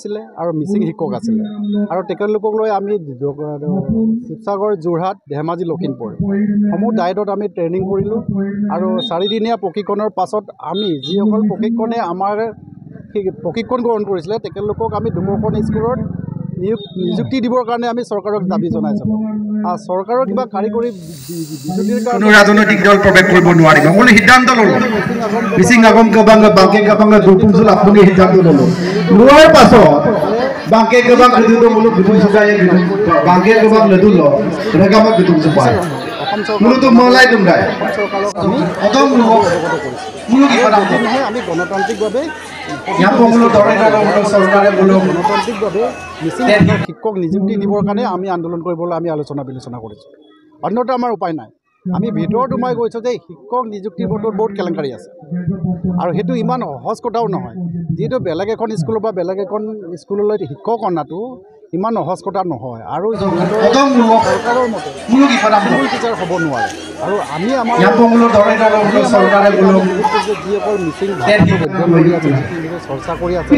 আছিলে আৰু মিচিং শিক্ষক আছিলে আৰু তেখেতলোকক লৈ আমি শিৱসাগৰ যোৰহাট ধেমাজি লখিমপুৰ সমূহ ডাইটত আমি ট্ৰেইনিং কৰিলোঁ আৰু 4 দিনীয়া প্ৰশিক্ষণৰ পাছত আমি যিসকল প্ৰশিক্ষণে আমাৰ প্ৰশিক্ষণ গ্ৰহণ কৰিছিলে তেখেতলোকক আমি দুমোখন স্কুলত নিযুক্তি দিবৰ কাৰণে আমি চৰকাৰক দাবী জনাইছিলোঁ চৰকাৰৰ কিবা কাৰিকৰী বিজুতিৰ কাৰণে ৰাজনৈতিক দল প্ৰৱেশ কৰিব নোৱাৰিব আপুনি সিদ্ধান্ত ল'লে মিচিং আগম কাবাংগ বাংকে কাবাংগ দুপুঞ্জুল আপুনি সিদ্ধান্ত ল'লে লোৱাৰ পাছত বাংকে কাবাং দুটো মুলুক বিদুম সুগাই বাংকে কাবাং লদুল ৰেগামা বিদুম সুপাই মুলুক মলাই দুমগাই আমি অদম মুলুক আমি গণতান্ত্ৰিকভাৱে গণতান্ত্ৰিকভাৱে মিচিং শিক্ষক নিযুক্তি দিবৰ কাৰণে আমি আন্দোলন কৰিবলৈ আমি আলোচনা বিলোচনা কৰিছোঁ অন্যথা আমাৰ উপায় নাই আমি ভিতৰত সোমাই গৈছোঁ যে শিক্ষক নিযুক্তিৰ বৰ্তত বহুত কেলেংকাৰী আছে আৰু সেইটো ইমান সহজ কথাও নহয় যিহেতু বেলেগ এখন স্কুলৰ পৰা বেলেগ এখন স্কুললৈ শিক্ষক অনাটো ইমান সহজ কথা নহয় আৰু চৰকাৰৰ মতে টিচাৰ হ'ব নোৱাৰে আৰু আমি আমাৰ যিসকল মিচিং চৰ্চা কৰি আছে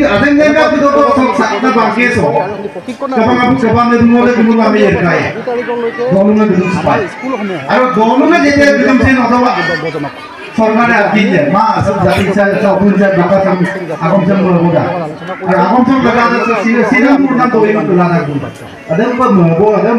স্কুলসমূহ সরকারে দিলে মা সব জাতি চাই অপুঞ্জা বাবা সাম আগম সম বড়া আর আগম সম লাগা সিরামপুর না তো এই তো লাগা আদম পর মবো আদম